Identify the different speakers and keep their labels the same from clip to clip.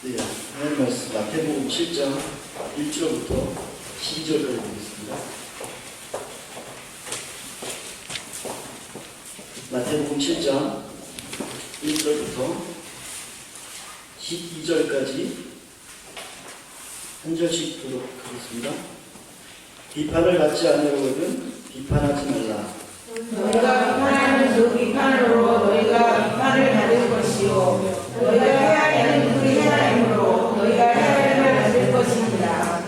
Speaker 1: 네, 하나님 말씀 마태복음 7장 1절부터 12절까지 보겠습니다. 마태복음 7장 1절부터 12절까지 한 절씩 보도록 하겠습니다. 비판을 받지 않으려거든 비판하지 말라.
Speaker 2: 너희가 비판하는 그 비판으로 너희가 비판을 받을 것이요 너희가 헤아리는 그 헤아림으로 너희가 헤아림을 받을 것입니다.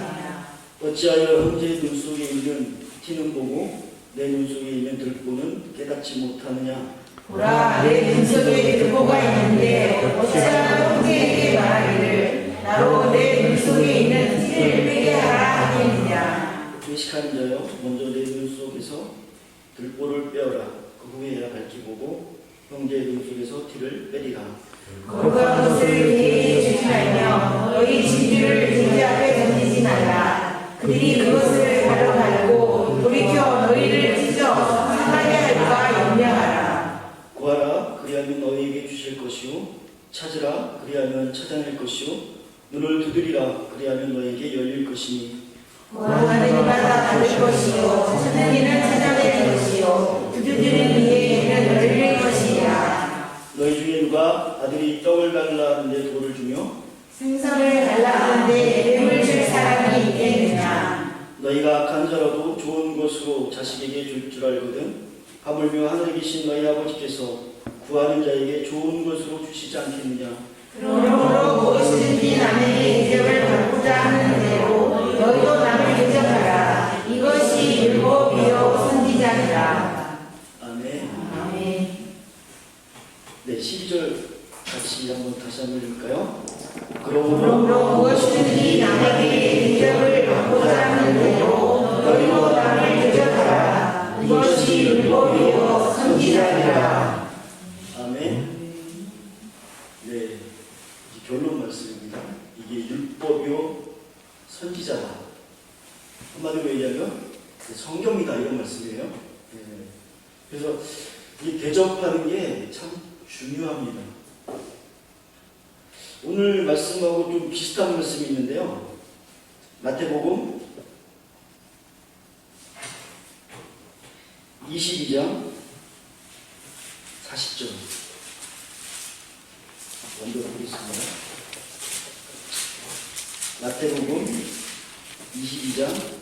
Speaker 1: 어찌하여 형제의 눈 속에 있는 티는 보고 내 눈 속에 있는 들보는 깨닫지 못하느냐.
Speaker 2: 보라, 내 눈 속에 들보가 있는데 어찌하여 형제에게 말하기를 나로 내 눈 속에 있는 티를 빼게 하라 하겠느냐.
Speaker 1: 외식하는 자여, 먼저 내 눈 속에서 들보를 빼어라. 그 후에야 밝히 보고 형제의 눈 속에서 티를 빼리라.
Speaker 2: 거룩한 것을 그에게 주지 말며 너희 진주를 진주 앞에 던지지 말라. 그들이 그것을 가져가고 돌이켜 너희를 찢어 상하게 할까 염려하라.
Speaker 1: 구하라, 그리하면 너희에게 주실 것이요. 찾으라, 그리하면 찾아낼 것이요. 눈을 두드리라, 그리하면 너희에게 열릴 것이니.
Speaker 2: 구하는 이마다 받을 것이요 찾는 이는 찾아낼 것이요 두드리는 이에게는 열릴 것이야.
Speaker 1: 너희 중에 누가 아들이 떡을 갈라 하는데 돌을 주며
Speaker 2: 생선을 갈라 하는데 뱀을 줄 사람이 있겠느냐.
Speaker 1: 너희가 악한 자라도 좋은 것으로 자식에게 줄 알거든 하물며 하늘에 계신 너희 아버지께서 구하는 자에게 좋은 것으로 주시지 않겠느냐.
Speaker 2: 그러므로 무엇이든지 남에게 대접을 받고자 하는 대로 너희도 남을 대접하라. 이것이 율법이요 선지자니라.
Speaker 1: 아멘.
Speaker 2: 아멘.
Speaker 1: 네, 12절 다시 한번 읽을까요?
Speaker 2: 그러므로 무엇이든지 남에게 대접을 받고자 하는 대로 너희도 남을 대접하라. 이것이 율법이요 선지자니라.
Speaker 1: 아멘. 네, 이제 결론 말씀입니다. 이게 율법이요 선지자다. 한마디로 얘기하면 성경이다 이런 말씀이에요. 네. 그래서 이 대접하는 게 참 중요합니다. 오늘 말씀하고 좀 비슷한 말씀이 있는데요. 마태복음 22장 40절 먼저 보겠습니다. 마태복음 22장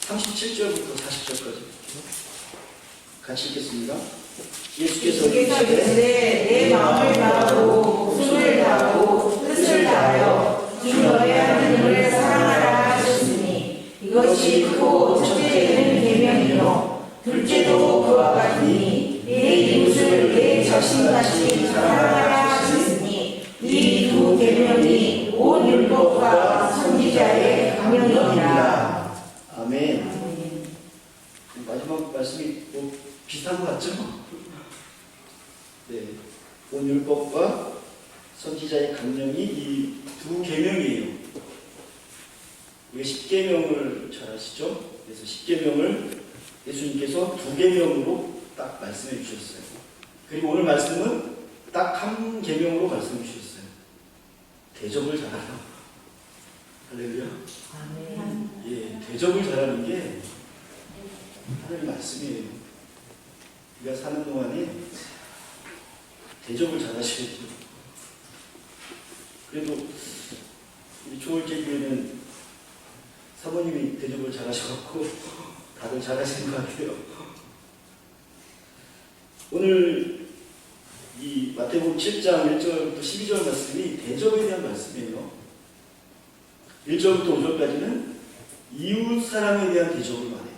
Speaker 1: 37절부터 40절까지 같이 읽겠습니다. 예수께서
Speaker 2: 이르시되 내 마음을 다하고 목숨을 다하고 뜻을 다하여 주 너의 하나님을 사랑하라 하셨으니 이것이 크고 첫째는 계명이요 둘째도 그와 같으니 내 이웃을 내 자신같이 사랑하라 하셨으니 이 두 계명이 온 율법과 선지자의 강령이니라.
Speaker 1: 아멘. 마지막 말씀이 뭐 비슷한 것 같죠? 네, 온 율법과 선지자의 강령이 이 두 계명이에요. 우리 10계명을 잘 아시죠? 그래서 10계명을 예수님께서 두 계명으로 딱 말씀해 주셨어요. 그리고 오늘 말씀은 딱 한 계명으로 말씀해 주셨어요. 대접을 잘하라. 할렐루야.
Speaker 2: 아멘.
Speaker 1: 예, 대접을 잘하는 게 하나님 말씀이에요. 우리가 사는 동안에 대접을 잘하셔야죠. 그래도 우리 초월제 교회는 사모님이 대접을 잘하셔갖고 다들 잘하시는 것 같아요. 오늘 이 마태복음 7장 1절부터 12절 말씀이 대접에 대한 말씀이에요. 1절부터 5절까지는 이웃 사람에 대한 대접을 말해요.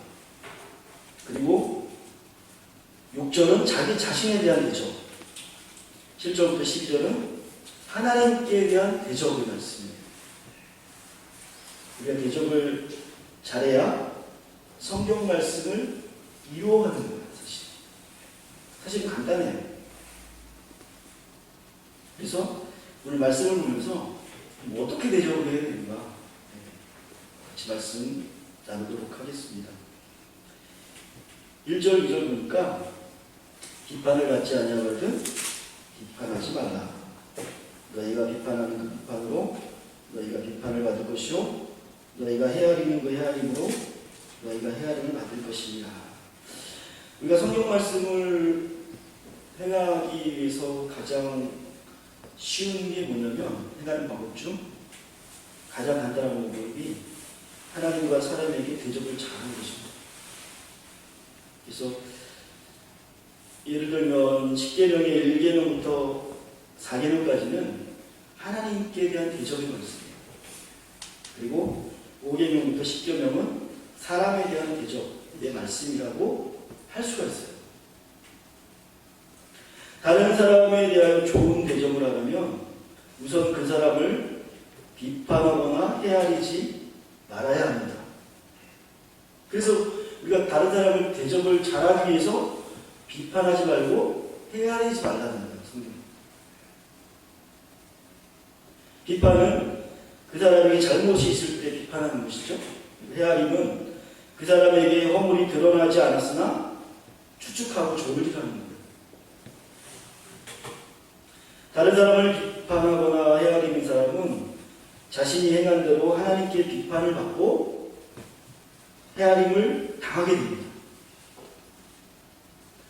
Speaker 1: 그리고 6절은 자기 자신에 대한 대접, 7절부터 12절은 하나님께 대한 대접의 말씀이에요. 우리가 대접을 잘해야 성경 말씀을 이루어가는 거예요. 사실 간단해요. 그래서 오늘 말씀을 보면서 어떻게 대접을 해야 되는가 같이 말씀 나누도록 하겠습니다. 1절, 2절 보니까 비판을 받지 아니하거든 비판하지 말라. 너희가 비판하는 그 비판으로 너희가 비판을 받을 것이요 너희가 헤아리는 그 헤아림으로 너희가 헤아림을 받을 것이니라. 우리가 성경 말씀을 행하기 위해서 가장 쉬운 게 뭐냐면 행하는 방법 중 가장 간단한 방법이 하나님과 사람에게 대접을 잘하는 것입니다. 그래서 예를 들면 10계명의 1계명부터 4계명까지는 하나님께 대한 대접이 있습니다. 그리고 5계명부터 10계명은 사람에 대한 대접의 말씀이라고 할 수가 있어요. 다른 사람에 대한 좋은 대접을 하려면 우선 그 사람을 비판하거나 헤아리지 말아야 합니다. 그래서 우리가 다른 사람을 대접을 잘하기 위해서 비판하지 말고 헤아리지 말라는 거예요. 성경. 비판은 그 사람에게 잘못이 있을 때 비판하는 것이죠. 헤아림은 그 사람에게 허물이 드러나지 않았으나 추측하고 조율하는 거예요. 다른 사람을 비판하거나 헤아리는 사람은 자신이 행한 대로 하나님께 비판을 받고 헤아림을 당하게 됩니다.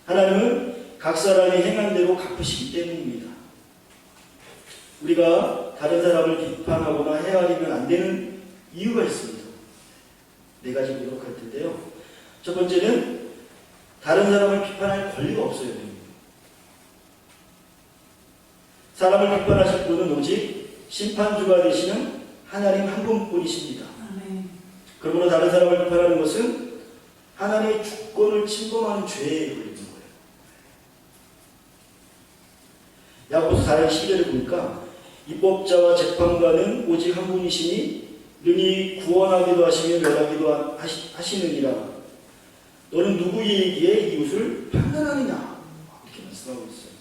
Speaker 1: 하나님은 각 사람이 행한 대로 갚으시기 때문입니다. 우리가 다른 사람을 비판하거나 헤아리면 안 되는 이유가 있습니다. 네 가지 보도록 할 텐데요. 첫 번째는 다른 사람을 비판할 권리가 없어요. 사람을 비판하실 분은 오직 심판주가 되시는 하나님 한 분뿐이십니다. 그러므로 다른 사람을 비판하는 것은 하나님의 주권을 침범하는 죄에 걸리는 거예요. 야고보서 4장 10절을 보니까 입법자와 재판관은 오직 한 분이시니 능히 구원하기도 하시며 멸하기도 하시느니라. 너는 누구에게 이웃을 판단하느냐? 이렇게 말씀하고 있어요.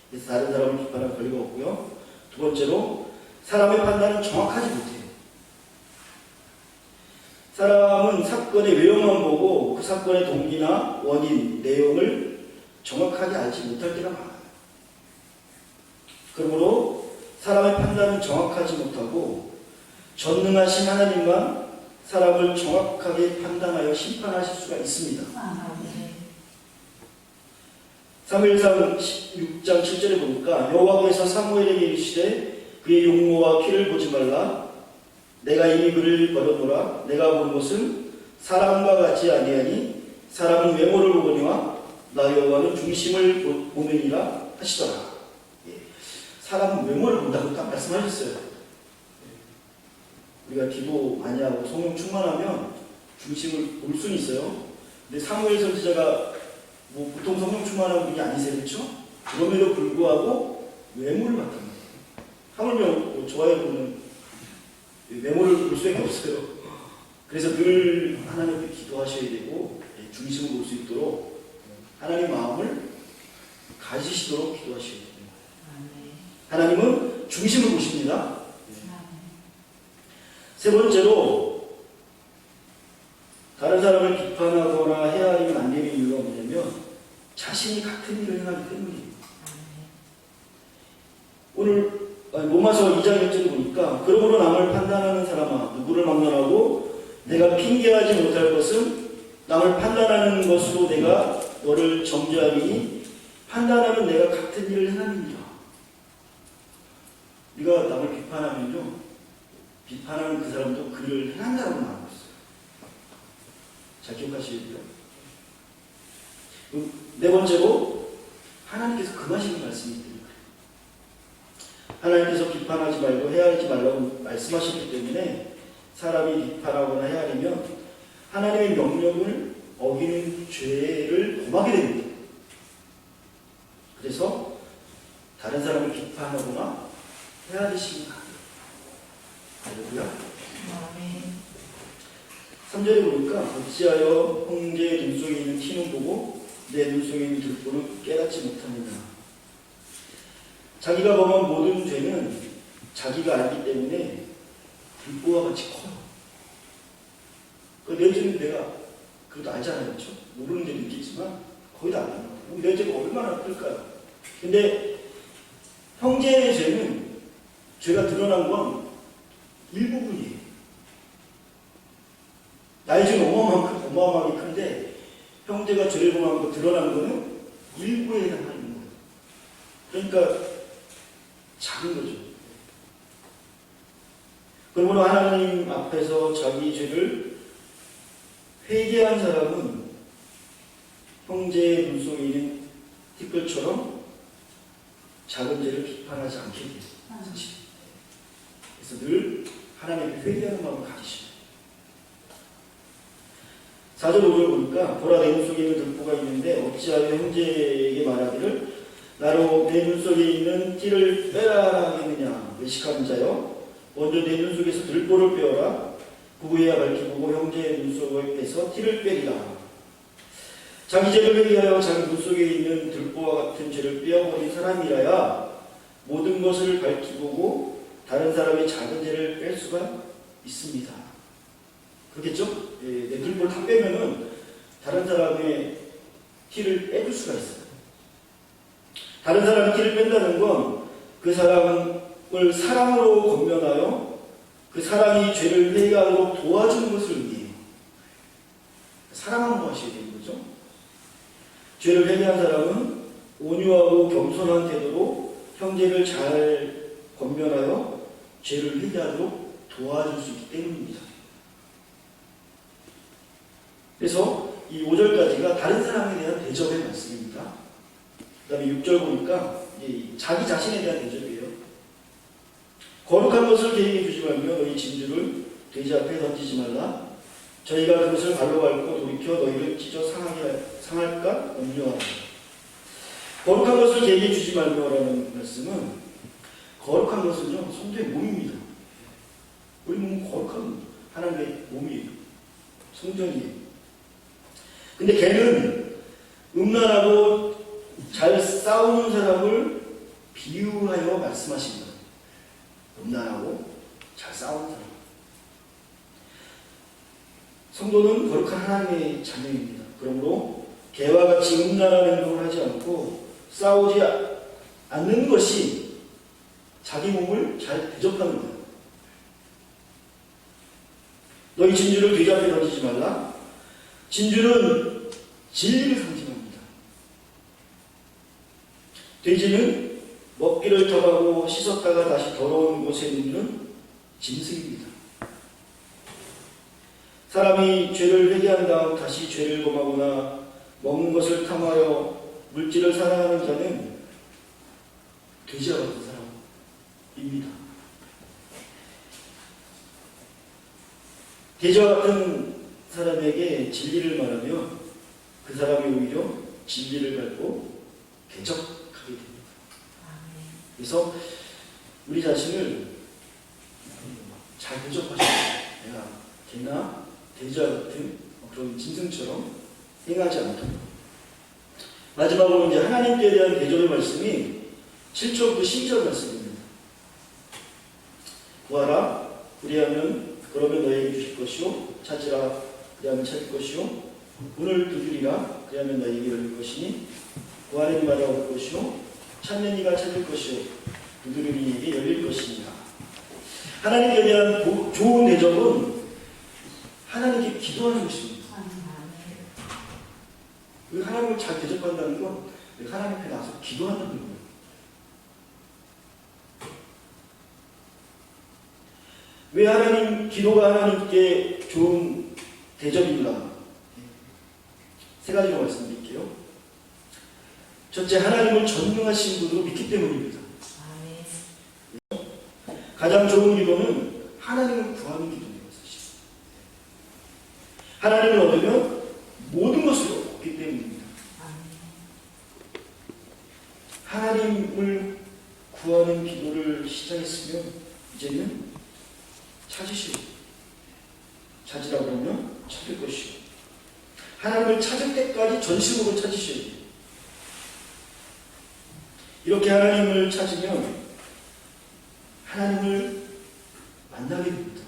Speaker 1: 그래서 다른 사람을 비판할 권리가 없고요. 두 번째로 사람의 판단은 정확하지 못해요. 사람은 사건의 외형만 보고 그 사건의 동기나 원인, 내용을 정확하게 알지 못할 때가 많아요. 그러므로 사람의 판단은 정확하지 못하고 전능하신 하나님만 사람을 정확하게 판단하여 심판하실 수가 있습니다. 사무엘상 6장 7절에 보니까 여호와께서 사무엘에게 이르시되 그의 용모와 키를 보지 말라. 내가 이미 그를 버려놓으라. 내가 본 것은 사람과 같지 아니하니 사람은 외모를 보거니와 나 여호와는 중심을 보느니라 하시더라. 사람은 외모를 본다고 딱 말씀하셨어요. 우리가 기도 많이 하고 성령 충만하면 중심을 볼 수는 있어요. 근데 사무엘 선지자가 보통 성령 충만한 분이 아니세요, 그렇죠? 그럼에도 불구하고 외모를 봤단 말이에요. 하물며 좋아요 보는 외모를 볼 수밖에 없어요. 그래서 늘 하나님께 기도하셔야 되고 중심을 볼 수 있도록 하나님 마음을 가지시도록 기도하셔야 됩니다. 하나님은 중심을 보십니다. 세 번째로 다른 사람을 비판하거나 헤아리면 안 되는 이유가 뭐냐면 자신이 같은 일을 행하기 때문이에요. 오늘 로마서 2장 1절 보니까 그러므로 남을 판단하는 사람아 누구를 막론하고 내가 핑계하지 못할 것은 남을 판단하는 것으로 내가 너를 정죄하리니 판단하면 내가 같은 일을 행함이니라. 우리가 남을 비판하면요 비판하는 그 사람도 그 일을 행한다고 말하고 있어요. 잘 기억하셔야 돼요. 네 번째로 하나님께서 금하시는 말씀이 있습니다. 하나님께서 비판하지 말고 헤아리지 말라고 말씀하셨기 때문에 사람이 비판하거나 헤아리면 하나님의 명령을 어기는 죄를 범하게 됩니다. 그래서 다른 사람을 비판하거나 헤아리시면 안 돼요. 할렐루야. 3절에 보니까 어찌하여 형제의 눈속에 있는 티는 보고 내 눈속에 있는 들보는 깨닫지 못하느냐. 자기가 범한 모든 죄는 자기가 알기 때문에 들보와 같이 커요. 내 죄는 내가 그래도 알잖아요. 그렇죠? 모르는 데도 있겠지만 거의 다 알아요. 내 죄가 얼마나 클까요? 근데 형제의 죄는 죄가 드러난 건 일부분이에요. 나의 죄는 어마어마하게 큰데 형제가 죄를 범한 거 드러난 거는 일부에 해당하는 거예요. 그러니까 작은 거죠. 그러므로 하나님 앞에서 자기 죄를 회개한 사람은 형제의 눈 속에 있는 티끌처럼 작은 죄를 비판하지 않게 돼요. 사실. 그래서 늘 하나님께 회개하는 마음을 가지시고 4절 5절 보니까 보라 내 눈 속에 있는 들보가 있는데 어찌하여 형제에게 말하기를 나로 내 눈 속에 있는 띠를 빼라 하겠느냐. 외식하는 자여 먼저 내 눈 속에서 들보를 빼어라. 그후에야 밝히 보고 형제의 눈 속에서 띠를 빼리라. 자기 죄를 회개하여 자기 눈 속에 있는 들보와 같은 죄를 빼어버린 사람이라야 모든 것을 밝히 보고 다른 사람의 작은 죄를 뺄 수가 있습니다. 그렇겠죠? 예, 내 들보를 다 빼면은 다른 사람의 티를 빼줄 수가 있어요. 다른 사람의 티를 뺀다는 건 그 사람을 사랑으로 권면하여 그 사람이 죄를 회개하도록 도와주는 것을 의미해요. 사랑하는 거 하셔야 되는 거죠. 죄를 회개한 사람은 온유하고 겸손한 태도로 형제를 잘 권면하여 죄를 회개하도록 도와줄 수 있기 때문입니다. 그래서 이 5절까지가 다른 사람에 대한 대접의 말씀입니다. 그 다음에 6절 보니까 자기 자신에 대한 대접이에요. 거룩한 것을 개인에 주지 말며 너희 진주를 돼지 앞에 던지지 말라. 저희가 그것을 발로 밟고 돌이켜 너희를 찢어 상할까 염려하라. 거룩한 것을 개인에 주지 말며라는 말씀은 거룩한 것은요 성도의 몸입니다. 우리 몸은 거룩한 하나님의 몸이에요. 성전이에요. 근데 걔는 음란하고 잘 싸우는 사람을 비유하여 말씀하십니다. 음란하고 잘 싸우는 사람. 성도는 거룩한 하나님의 자녀입니다. 그러므로 개와 같이 음란한 행동을 하지 않고 싸우지 않는 것이 자기 몸을 잘 대접하는 거예요. 너희 진주를 돼지 앞에 던지지 말라. 진주는 진리를 상징합니다. 돼지는 먹기를 더하고 씻었다가 다시 더러운 곳에 눕는 짐승입니다. 사람이 죄를 회개한 다음 다시 죄를 범하거나 먹는 것을 탐하여 물질을 사랑하는 자는 돼지와 같은 사람입니다. 돼지와 같은 사람에게 진리를 말하며 그 사람이 오히려 진리를 밟고 대적하게 됩니다. 그래서 우리 자신을 잘 대접하셔야 돼요. 내가 개나 돼지와 같은 그런 짐승처럼 행하지 않도록. 마지막으로 이제 하나님께 대한 대접의 말씀이 7절부터 12절 말씀입니다. 구하라 그리하면 그러면 너에게 주실 것이요 찾으라 그리하면 찾을 것이요 문을 두드리라 그리하면 너에게 열릴 것이니 구하는 이마다 올 것이요 찾는 이가 찾을 것이요 두드리는 이에게 열릴 것이니라. 하나님께 대한 좋은 대접은 하나님께 기도하는 것입니다. 그 하나님을 잘 대접한다는 건 하나님 앞에 나서 기도한다는 거예요. 왜 기도가 하나님께 좋은 대접인가? 세 가지로 말씀드릴게요. 첫째, 하나님을 전능하신 분으로 믿기 때문입니다. 가장 좋은 기도는 하나님을 구하는 기도예요. 사실. 하나님을 얻으면 모든 것을 얻기 때문입니다. 하나님을 구하는 기도를 시작했으면 이제는 찾으시오. 찾으라 그러면 찾을 것이오. 하나님을 찾을 때까지 전심으로 찾으셔야 돼요. 이렇게 하나님을 찾으면 하나님을 만나게 됩니다.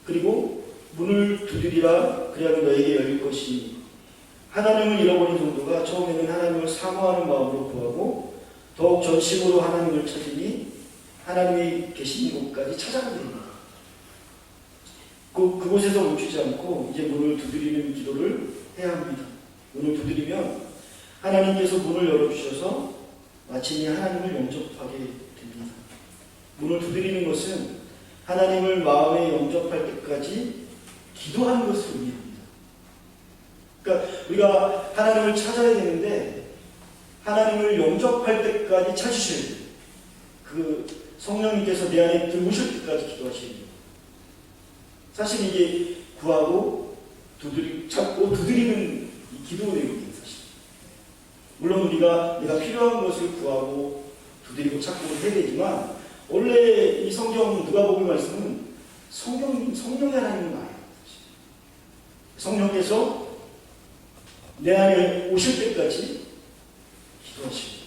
Speaker 1: 그리고 문을 두드리라 그리하면 너에게 열릴 것이니 하나님을 잃어버린 성도가 처음에는 하나님을 사모하는 마음으로 구하고 더욱 전심으로 하나님을 찾으니 하나님이 계신 곳까지 찾아가게 됩니다. 그곳에서 멈추지 않고 이제 문을 두드리는 기도를 해야 합니다. 문을 두드리면 하나님께서 문을 열어주셔서 마침내 하나님을 영접하게 됩니다. 문을 두드리는 것은 하나님을 마음에 영접할 때까지 기도하는 것을 의미합니다. 그러니까 우리가 하나님을 찾아야 되는데 하나님을 영접할 때까지 찾으셔야 돼요. 그 성령님께서 내 안에 들어오실 때까지 기도하셔야 돼요. 사실 이게 구하고 찾고 두드리는 이 기도 내용이에요. 사실 물론 우리가 내가 필요한 것을 구하고 두드리고 찾고 해야 되지만 원래 이 성경 누가복음 말씀은 성령의 하나님을 말해요. 성령께서 내 안에 오실 때까지 기도하시고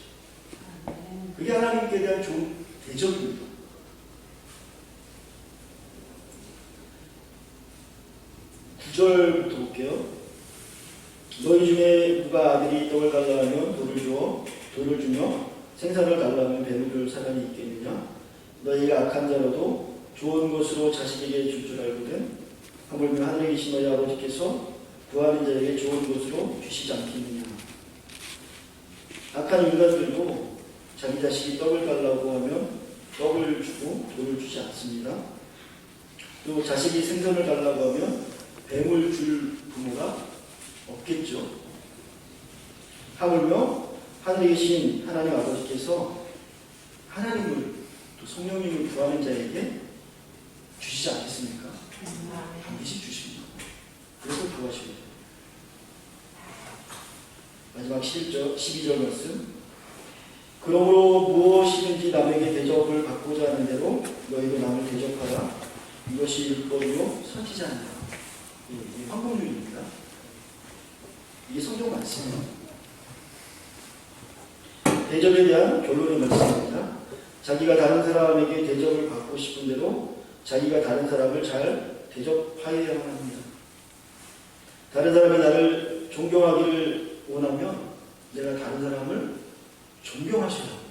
Speaker 1: 그게 하나님께 대한 좋은 대접입니다. 구절부터 볼게요. 너희 중에 누가 아들이 떡을 달라 하면 돌을 주며 생선을 달라 하면 배를 줄 사람이 있겠느냐? 너희가 악한 자라도 좋은 것으로 자식에게 줄 줄 알거든 하물며 하늘에 계신 너희 아버지께서 구하는 자에게 좋은 것으로 주시지 않겠느냐? 악한 인간들도 자기 자식이 떡을 달라고 하면 떡을 주고 돌을 주지 않습니다. 또 자식이 생선을 달라고 하면 뱀을 줄 부모가 없겠죠. 하물며 하늘에 계신 하나님 아버지께서 하나님을 또 성령님을 구하는 자에게 주시지 않겠습니까? 반드시 주십니다. 그래서 구하십니다. 마지막 12절 말씀. 그러므로 무엇이든지 남에게 대접을 받고자 하는 대로 너희도 남을 대접하라. 이것이 율법이요 선지자니라. 이게 황금률입니다. 이게 성경 말씀입니다. 대접에 대한 결론의 말씀입니다. 자기가 다른 사람에게 대접을 받고 싶은 대로 자기가 다른 사람을 잘 대접하여야만 합니다. 다른 사람이 나를 존경하기를 원하면 내가 다른 사람을 존경하셔야 합니다.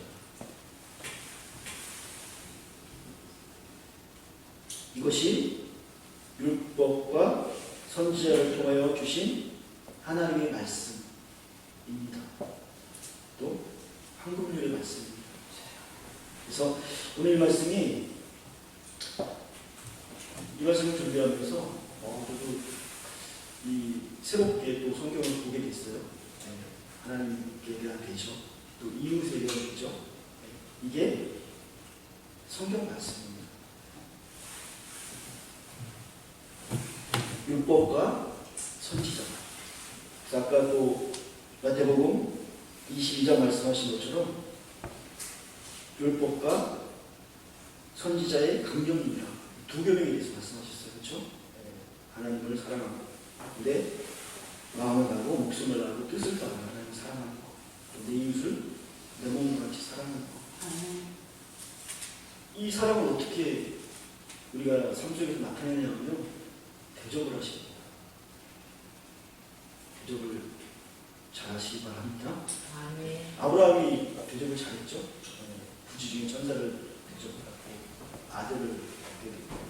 Speaker 1: 이것이 율법과 선지자를 통하여 주신 하나님의 말씀입니다. 또 황금률의 말씀입니다. 그래서 오늘 말씀이 이 말씀을 준비하면서 저도 이 새롭게 또 성경을 보게 됐어요. 하나님께 대한 대접, 또 이웃에 대한 대접, 이게 성경 말씀입니다. 율법과 선지자. 아까 또 마태복음 22장 말씀하신 것처럼 율법과 선지자의 강령이라 두 계명에 대해서 말씀하셨어요. 그렇죠? 하나님을 사랑하고 내 마음을 다하고 목숨을 다하고 뜻을 다하고 하나님을 사랑하는 것, 또 내 이웃을 내 몸과 같이 사랑하는 것. 이 사랑을 어떻게 우리가 삶 속에서 나타내냐면요, 대접을 하십니다. 대접을 잘하시기 바랍니다. 아브라함이 대접을 잘했죠. 부지 중에 천사를 대접을 하고 아들을 얻게 되고.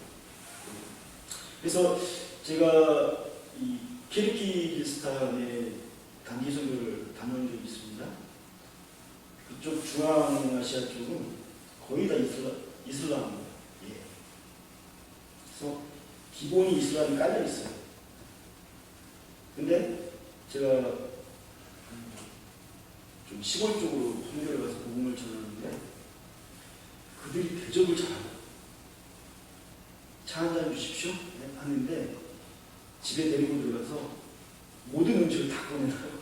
Speaker 1: 그래서 제가 이 키르기스탄의 단기 선교를 다녀온 적이 있습니다. 그쪽 중앙아시아 쪽은 거의 다 이슬람이에요. 그래서 기본이 이슬람이 깔려 있어요. 근데 제가 좀 시골 쪽으로 선교를 가서 복음을 전하는데 그들이 대접을 잘하고 차 한 잔 주십시오 하는데 집에 데리고 들어가서 모든 음식을 다 꺼내놔요.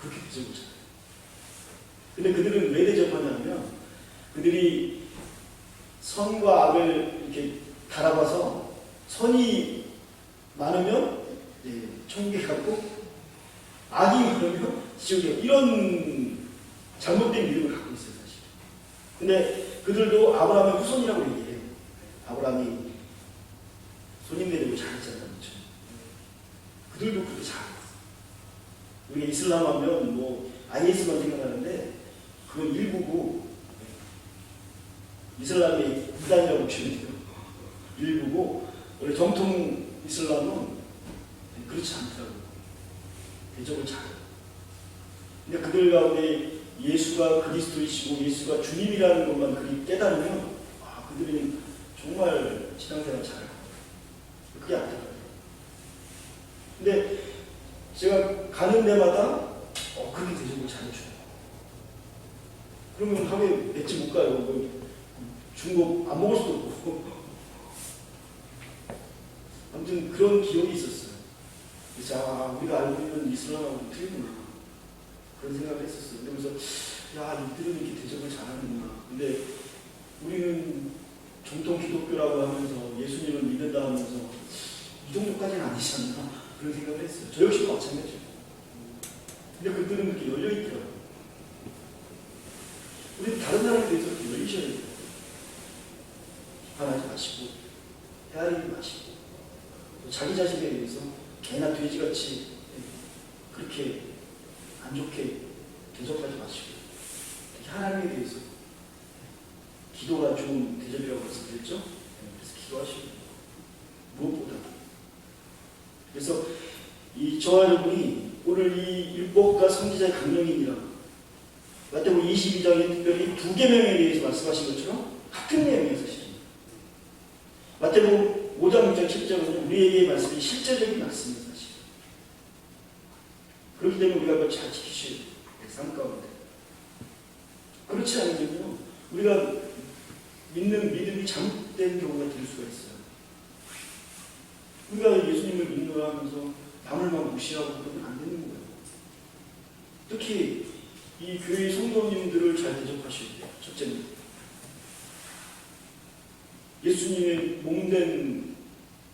Speaker 1: 그렇게 대접을 잘해요. 근데 그들은 왜 대접하냐면 그들이 선과 악을 이렇게 달아봐서 선이 많으면 천국에 가고 악이 많으면 지옥에 가고 이런 잘못된 믿음을 갖고 있어요. 사실. 근데 그들도 아브라함의 후손이라고 얘기해요. 아브라함이 손님 데리고 잘했잖아요. 그렇죠? 그들도 그렇게 잘해요. 우리가 이슬람 하면 뭐 IS만 생각하는데 그 그건 일부고 이슬람의 이단이라고 보시면 돼요. 일부고 원래 정통 이슬람은 그렇지 않더라고요. 대접을 잘해요. 근데 그들 가운데 예수가 그리스도이시고 예수가 주님이라는 것만 그리 깨달으면 그들은 정말 신앙생활 잘해요. 그게 안 돼요. 근데 제가 가는 데마다 그렇게 대접을 잘해줘요. 그러면 하루에 몇 집 못 가요. 중국 안 먹을 수도 없고. 아무튼 그런 기억이 있었어요. 그래서 우리가 알고 있는 이슬람하고 틀리구나. 그런 생각을 했었어요. 그러면서 이들은 이렇게 대접을 잘하는구나. 근데 우리는 정통 기독교라고 하면서 예수님을 믿는다 하면서 이 정도까지는 아니지 않나 그런 생각을 했어요. 저 역시도 마찬가지예요. 근데 그들은 그렇게 열려있더라고요. 우리는 다른 사람에 대해서 이렇게 열리셔야 돼요. 비판하지 마시고 헤아리지 마시고 자기 자신에 대해서 개나 돼지같이 그렇게 안 좋게 대접하지 마시고 특히 하나님에 대해서 기도가 좋은 대접이라고 말씀드렸죠? 그래서 기도하시고 무엇보다 그래서 저와 여러분이 오늘 이 율법과 선지자의 강령이니라 마태복음 22장에 특별히 두 계명에 대해서 말씀하신 것처럼 같은 내용이에요. 사실은 마태복음 5장 6장 7장은 우리에게 말씀이 실제적인 말씀입니다. 사실 그렇기 때문에 우리가 그걸 잘 지키셔야 돼요. 삶 가운데 그렇지 않으면요 우리가 믿는 믿음이 잘못된 경우가 될 수가 있어요. 우리가 예수님을 믿노라 하면서 남을 막 무시하고 그러면 안 되는 거예요. 특히 이 교회 성도님들을 잘 대접하셔야 돼요. 첫째는 예수님의 몸된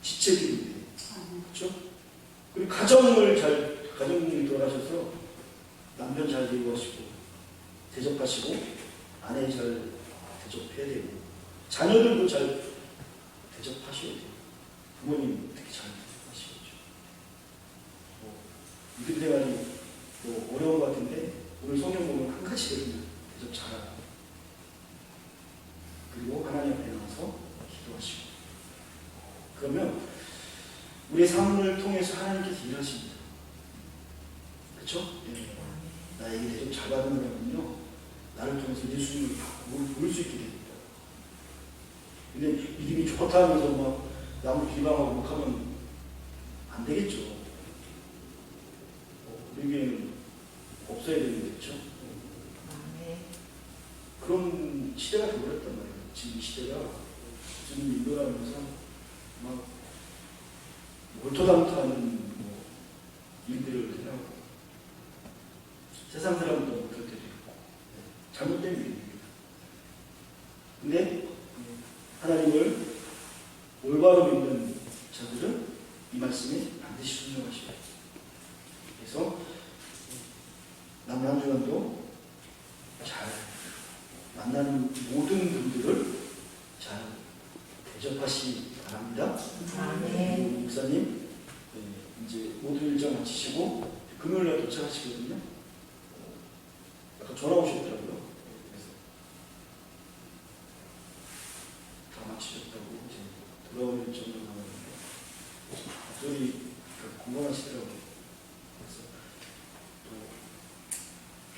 Speaker 1: 지체들인데 그렇죠? 그리고 가정님이 돌아가셔서 남편 잘 대우하시고 대접하시고 아내 잘 대접해야 되고 자녀들도 잘 대접하셔야 돼요. 부모님 특히 잘 대접하시겠죠. 믿음 생활이 어려운 것 같은데 오늘 성경 보면 한 가지거든요. 대접 잘하고 그리고 하나님 앞에 나와서 기도하시고 그러면 우리의 삶을 통해서 하나님께서 일하십니다. 그렇죠? 네. 나에게 대접 잘 받는 거라면요 나를 통해서 예수님을 볼 수 있게 됩니다. 근데 믿음이 좋다 하면서 막 남을 비방하고 욕하면 안 되겠죠. 우리에게는 없어야 되는 거죠. 그런 시대가 되어버렸단 말이에요. 지금 이 시대가 주님 인도하면서 막 몰토당토하는 일들을 그냥 세상 사람도 못할 때도 있고 잘못된 일입니다. 근데 하나님을 올바로 믿는 자들은 이 말씀에 반드시 순종하셔야 돼요. 그래서 남은 한 주간도 잘 만나는 모든 분들을 잘 대접하시기 바랍니다.
Speaker 2: 아멘.
Speaker 1: 목사님 이제 모든 일정 마치시고 금요일날 도착하시거든요. 아까 전화 오셨더라고요. 그래서 다 마치셨다고 이제 돌아오는 일정을 나왔는데 갑자기 건강하시더라고요. 그래서 또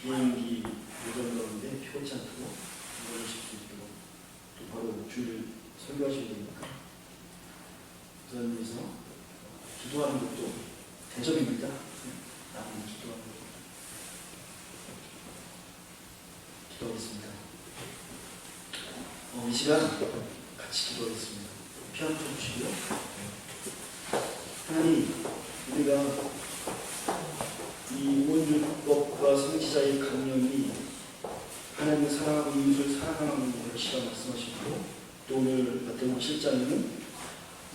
Speaker 1: 비행기 요정 가운데 피곤치 않도록 건강하실 수 있도록 또 바로 주일 설교하셔야 되니까 우선 위해서 기도하는 것도 대접입니다. 나는 기도하는 것. 기도하겠습니다. 이 시간 같이 기도하겠습니다. 피아노 좀 주시고요. 하나님, 우리가 이 원율법과 선지자의 강령이 하나님을 사랑하고 이웃을 사랑하는 것이라 말씀하시고 또 오늘 마태복음 7장에는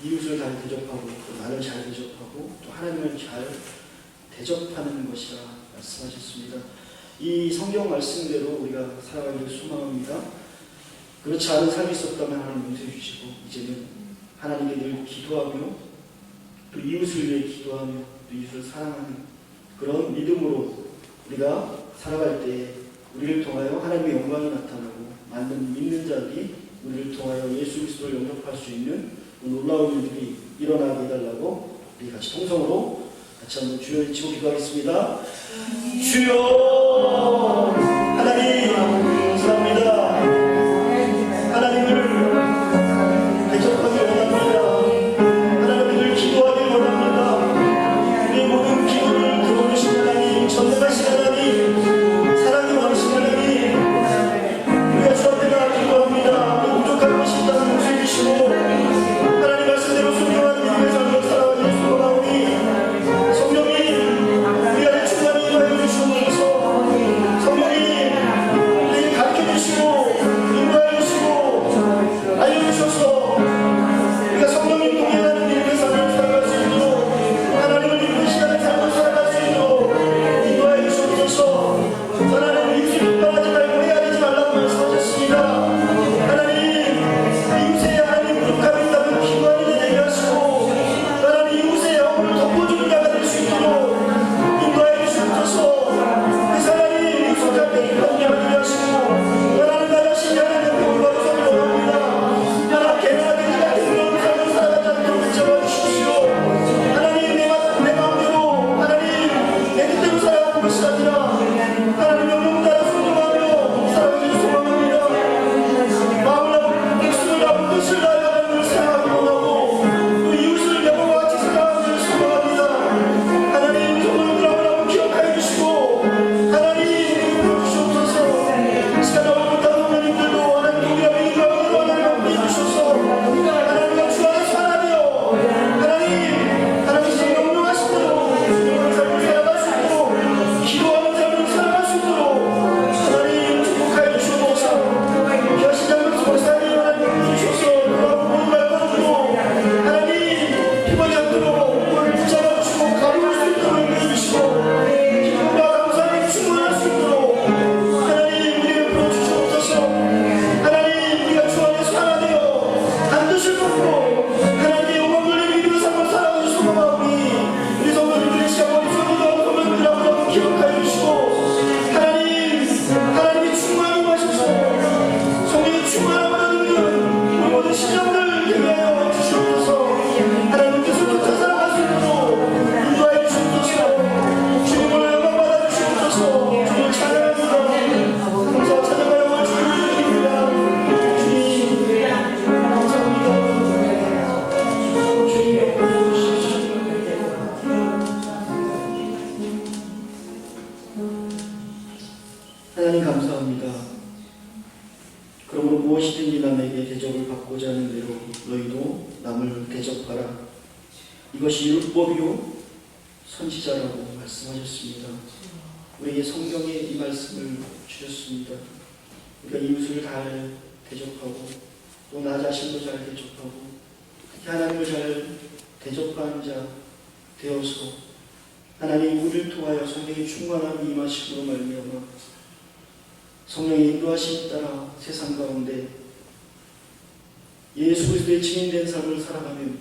Speaker 1: 이웃을 잘 대접하고 또 나를 잘 대접하고 또 하나님을 잘 대접하는 것이라 말씀하셨습니다. 이 성경 말씀대로 우리가 살아가기를 소망합니다. 그렇지 않은 삶이 있었다면 하나님 용서해 주시고 이제는 하나님께 늘 기도하며 또 이웃을 위해 기도하며 또 이웃을 사랑하는 그런 믿음으로 우리가 살아갈 때 우리를 통하여 하나님의 영광이 나타나고 많은 믿는 자들이 우리를 통하여 예수 그리스도를 영접할 수 있는 놀라운 일들이 일어나게 해달라고 우리 같이 통성으로 같이 한번 주여 외치고 기도하겠습니다. 주여 하나님 감사합니다. 하나님을 대접하기 원합니다. 하나님을 기도하기 원합니다. 우리의 모든 기도를 들어주신 하나님, 전능하신 하나님, 사랑이 많으신 하나님, 우리가 주 앞에 나와 기도합니다. 우리 부족한 것이 있다는 것을 주시고 하나님 말씀대로 순종하는 믿음의 삶을 살아가는 소망하오니 성령님 우리 안에 충만히 임하여 주시옵소서. 성령님 우리에게 가르쳐주시고 인도하여 주시고 알려주셔서 우리가 성령님 동행하는 믿음의 삶을 살아갈 수 있도록 하나님을 믿는 시간의 삶을 살아갈 수 있도록 인도하여 주시옵소서. 하나님 이웃을 비판하지 말고 해야 되지 말라고 말씀하셨습니다. 하나님 이웃의 하나님 부족함이 있다면 기도하는 데 되게 하시고 하나님 이웃의 영혼을 덮어주는 자가 될 수 있도록 인도하여 주시옵소서. 그래서 하나님 이웃을 잡게 기도하게 하시고 하나님 나 자신이 하나님의 복을 선포합니다. 하나님 개명하게 지 같은 그런 삶을 살아가지 않도록 붙잡아 주십시오. 하나님 내 마음대로 하나님 내 뜻대로 살아가는 것이 아니라 하나님 명령 따라 순종하며 살아가길 소망합니다. 마음을 다하고 목숨을 다하고 뜻을 다하여 하나님을 사랑하기 원하고 또 이웃을 영혼과 같이 사랑하기를 소망합니다. 하나님 소문을 들어보라고 기억하여 주시고 하나님 우리를 불러주시옵소서. 이 시간 오늘 못한 성도님들도 하나님 동일하게 인도하고 하나님 함께 해주셔서 하나님과 주 안에서 하나되어 하나님 지금 명령하신 대로 주님의 삶을 살아갈 수 있도록 기도하는 삶을 살아갈 수 있도록 하나님 축복하여 주시옵소서. 귀하신 장로님 목사님 하나님 주셔서 놀라운 모든 말 걸어주고 하나님 피곤이 않도록 오늘 붙잡아 주시고 가벼울 수 있도록 인도해 주시고 기쁨과 감사함이 충만할 수 있도록 하나님 우리를 불러주시옵소서. 하나님 우리가 주 안에서 하나되어 반드시 돕고 하나님의 영광 돌리는 믿음의 삶을 살아가는 소망하오니 우리 성도님들의 시간 머릿속에도 성도님들 앞으로 기억하여 주시고 하나님이 충만히 임하셔서 성령의 충만함을 얻는 우리 모든 심령들을 되게 하여 주시옵소서. 하나님께서 쫓아 살아갈 수 있도록 인도하여 주시옵소서. 주님을 영광 받아 주시옵소서. 주님을 찬양합니다. 감사와 찬양과 영광을 주님을 드립니다. 주님 감사합니다. 하나님 감사합니다. 그러므로 무엇이든지 남에게 대접을 받고자 하는 대로 너희도 남을 대접하라. 이것이 율법이요 선지자라고 말씀하셨습니다. 우리에게 성경에 이 말씀을 주셨습니다. 우리가 이웃을 잘 대접하고 또 나 자신도 잘 대접하고 특히 하나님을 잘 대접하는 자 되어서 하나님 우리를 통하여 성령의 충만함이 임하심으로 말미암아 성령의 인도하심에 따라 세상 가운데 예수 그리스도의 증인된 삶을 살아가는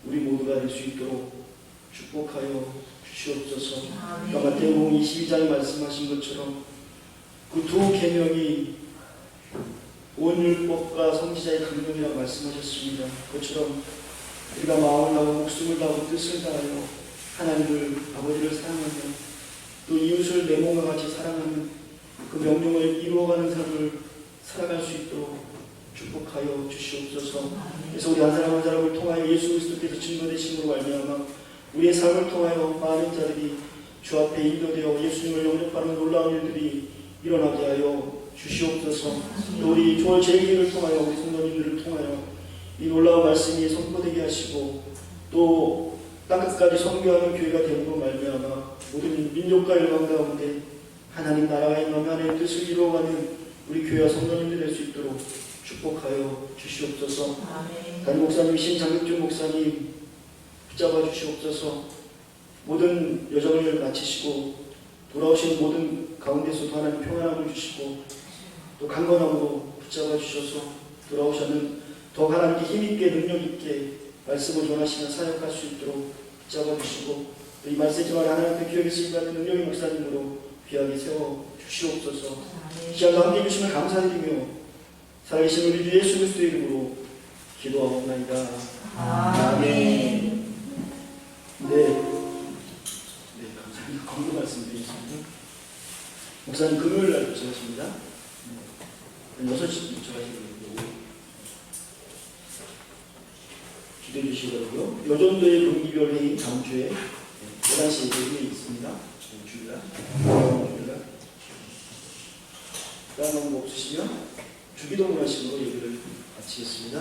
Speaker 1: 우리 모두가 될 수 있도록 축복하여 주시옵소서. 마태복음 22장에 말씀하신 것처럼 그 두 계명이 온 율법과 선지자의 강령이라고 말씀하셨습니다. 그것처럼 우리가 마음을 다하고 목숨을 다하고 뜻을 다하여 하나님을 아버지를 사랑하며 또 이웃을 내 몸과 같이 사랑하는 그 명령을 이루어가는 삶을 살아갈 수 있도록 축복하여 주시옵소서. 그래서 우리 한 사람 한 사람을 통하여 예수 그리스도께서 증거되심으로 말미암아 우리의 삶을 통하여 많은 자들이 주 앞에 인도되어 예수님을 영접하는 놀라운 일들이 일어나게 하여 주시옵소서. 또 우리 조월 제일기를 통하여 우리 성도님들을 통하여 이 놀라운 말씀이 선포되게 하시고 또 땅끝까지 선교하는 교회가 되므로 말미암아 모든 민족과 열방 가운데 하나님 나라가 임하며 하나님의 뜻을 이루어가는 우리 교회와 성도님들 될 수 있도록 축복하여 주시옵소서. 담임 목사님, 신장혁준 목사님 붙잡아 주시옵소서. 모든 여정을 마치시고 돌아오신 모든 가운데서도 하나님 평안함을 주시고 또 강건함으로 붙잡아 주셔서 돌아오셔는 더욱 하나님께 힘있게 능력있게 말씀을 전하시며 사역할 수 있도록 붙잡아 주시고 이 말씀이지만 하나님께 기억에 쓰임받는 능력의 목사님으로 귀하게 세워 주시옵소서. 시간도 함께 해주시면 감사드리며 살아계신 우리 주 예수 그리스도의 이름으로 기도하옵나이다.
Speaker 2: 아멘.
Speaker 1: 네, 감사합니다. 건강 말씀드리겠습니다. 목사님 금요일 날 도착하십니다. 6시 도착하시고요. 기도해 주시고요. 여전도의 분기별 회의 다음 주에 11시에 회의 있습니다. 주일날. 다른 거 없으시면 주기도문 하시고 예배를 마치겠습니다.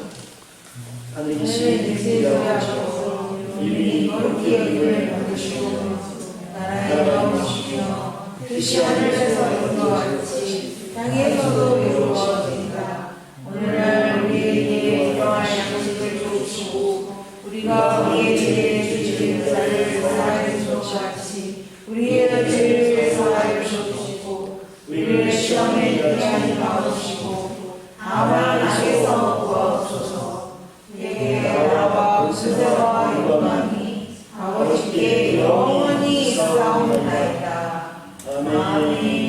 Speaker 1: 하늘에 계신 우리 아버지여, 이름이 거룩히 여김을 받으시고 나라가 오시며 뜻이 하늘에서 이룬 것 같이 땅에서도 이루어지이다. 오늘날 우리에게 일용할 양식을 주시고 우리가 우리에게 주신 자를 사하여 준 것 같이 우리의 죄를 사하여 주시고 우리를 시험에 들게 하지 마옵시고 다만 악에서 구하옵소서. 우리에게 나라와 권세와 영광이 아버지께 영원히 있사옵나이다. 아멘.